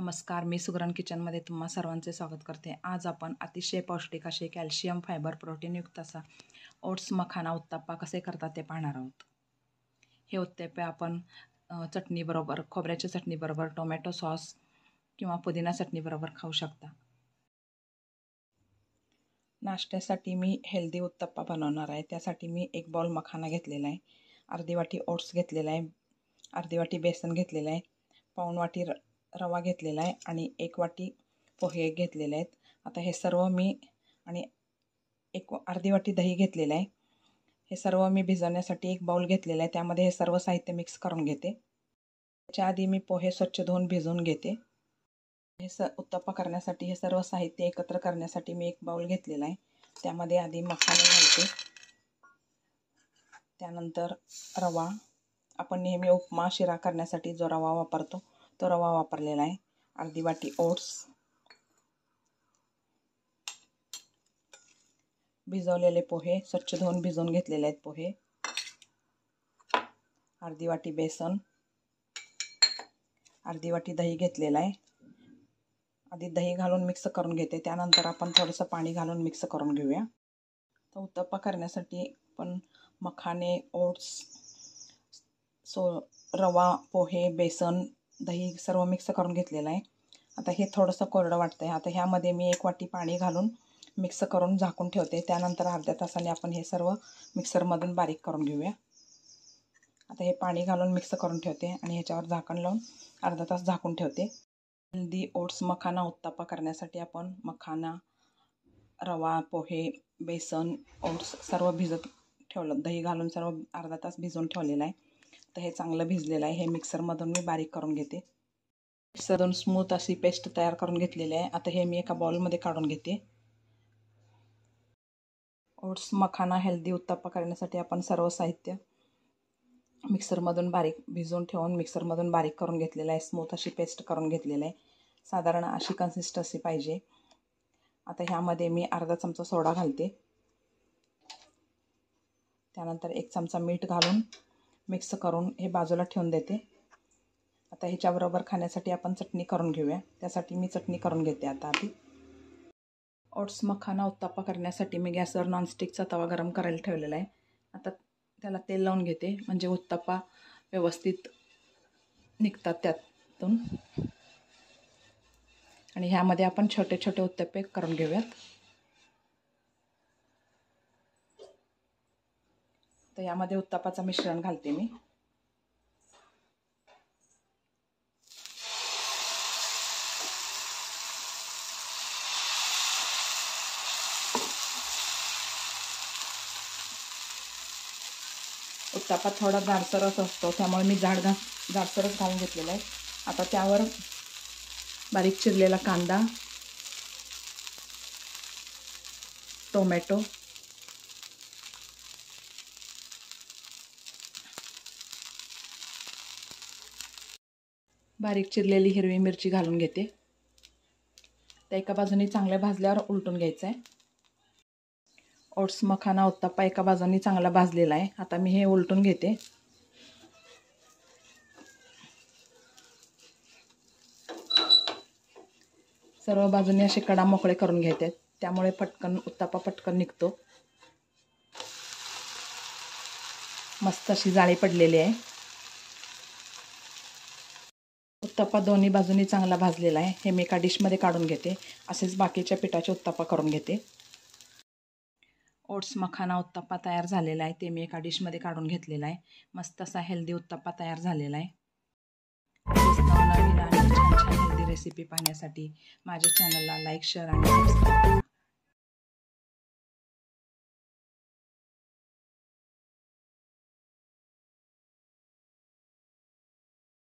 नमस्कार, मी सुगरण किचनमध्ये तुम्हा सर्वांचे स्वागत करते। आज आपण अतिशय पौष्टिक असे कॅल्शियम, फायबर, प्रोटीनयुक्त असा ओट्स मखाना उत्तप्पा कसे करतात ते पाहणार आहोत। हे उत्तप्पे आपण चटणीबरोबर, खोबऱ्याच्या चटणीबरोबर, टोमॅटो सॉस किंवा पुदिना चटणीबरोबर खाऊ शकता। नाश्त्यासाठी मी हेल्दी उत्तप्पा बनवणार आहे। त्यासाठी मी 1 बाउल मखाना घेतलेला आहे, अर्धी वाटी ओट्स घेतलेला आहे, अर्धी वाटी बेसन घेतलेलं आहे, पाऊण वाटी रवा घेतलेला आहे आणि 1 वाटी पोहे घेतलेले आहेत। आता हे सर्व मी आणि अर्धी वाटी दही घेतलेलं आहे। हे सर्व मी भिजवण्यासाठी 1 बाउल घेतलेला आहे। त्यामध्ये हे सर्व साहित्य मिक्स करून घेते। त्याच्या आधी मी पोहे स्वच्छ धुवून भिजवून घेते। हे उत्तप्पा करण्यासाठी हे सर्व साहित्य एकत्र करण्यासाठी मी 1 बाउल घेतलेला आहे। त्यामध्ये आधी मखाने घालते, त्यानंतर रवा, आपण नेहमी उपमा शिरा करण्यासाठी जो रवा वापरतो तो रवा वापरलेला आहे, अर्धी वाटी ओट्स, भिजवलेले पोहे, स्वच्छ धुवून भिजवून घेतलेले आहेत पोहे, अर्धी वाटी बेसन, अर्धी वाटी दही घेतलेला आहे। आधी दही घालून मिक्स करून घेते, त्यानंतर आपण थोडंसं पाणी घालून मिक्स करून घेऊया। तर उत्तप्पा करण्यासाठी आपण मखाने, ओट्स, रवा, पोहे, बेसन, दही सर्व मिक्स करून घेतलेलं आहे। आता हे थोडंसं कोरडं वाटतं आहे। आता ह्यामध्ये मी 1 वाटी पाणी घालून मिक्स करून झाकून ठेवते। त्यानंतर अर्ध्या तासाने आपण हे सर्व मिक्सरमधून बारीक करून घेऊया। आता हे पाणी घालून मिक्स करून ठेवते आणि ह्याच्यावर झाकण लावून अर्धा तास झाकून ठेवते। हेल्दी ओट्स मखाना उत्तप्पा करण्यासाठी आपण मखाना, रवा, पोहे, बेसन, ओट्स सर्व भिजत ठेवलं, दही घालून सर्व अर्धा तास भिजवून ठेवलेलं आहे। तर हे चांगलं भिजलेलं आहे। हे मिक्सरमधून मी बारीक करून घेते। मिक्सरमधून स्मूथ अशी पेस्ट तयार करून घेतलेली आहे। आता हे मी एका बाउलमध्ये काढून घेते। ओट्स मखाना हेल्दी उत्तप्पा करण्यासाठी आपण सर्व साहित्य मिक्सरमधून भिजवून ठेवून मिक्सरमधून बारीक करून घेतलेलं आहे। स्मूथ अशी पेस्ट करून घेतलेलं आहे। साधारण अशी कन्सिस्टन्सी पाहिजे। आता ह्यामध्ये मी अर्धा चमचा सोडा घालते, त्यानंतर 1 चमचा मीठ घालून मिक्स करून हे बाजूला ठेवून देते। आता ह्याच्याबरोबर खाण्यासाठी आपण चटणी करून घेऊया। त्यासाठी मी चटणी करून घेते। आता आधी ओट्स मखाना उत्तप्पा करण्यासाठी मी गॅसवर नॉनस्टिकचा तवा गरम करायला ठेवलेला आहे। आता त्याला तेल लावून घेते, म्हणजे उत्तप्पा व्यवस्थित निघतात त्यातून। आणि ह्यामध्ये आपण छोटे छोटे उत्तप्पे करून घेऊयात। तर यामध्ये उत्तप्पाचं मिश्रण घालते मी। उत्तप्पा थोडा जाडसरच असतो, त्यामुळे मी जाडसरच घालून घेतलेला आहे। आता त्यावर बारीक चिरलेला कांदा, टोमॅटो, बारीक चिरलेली हिरवी मिरची घालून घेते। त्या एका बाजूने चांगल्या भाजल्यावर उलटून घ्यायचं आहे। ओट्स मखाना उत्तप्पा एका बाजूने चांगला भाजलेला आहे। आता मी हे उलटून घेते। सर्व बाजूने असे कडा मोकळे करून घ्यायचे, त्यामुळे उत्तप्पा पटकन निघतो। मस्त अशी जाळी पडलेली आहे। उत्तप्पा दोन्ही बाजूनी चांगला भाजलेला आहे। हे मी एका डिशमध्ये काढून घेते। असेच बाकीच्या पिठाचे उत्तप्पा करून घेते। ओट्स मखाना उत्तप्पा तयार झालेला आहे, ते मी एका डिशमध्ये काढून घेतलेला आहे। मस्त असा हेल्दी उत्तप्पा तयार झालेला आहे। नवीन आणि छान छान हेल्दी रेसिपी पाहण्यासाठी माझ्या चॅनलला लाईक, शेअर आणि सबस्क्राईब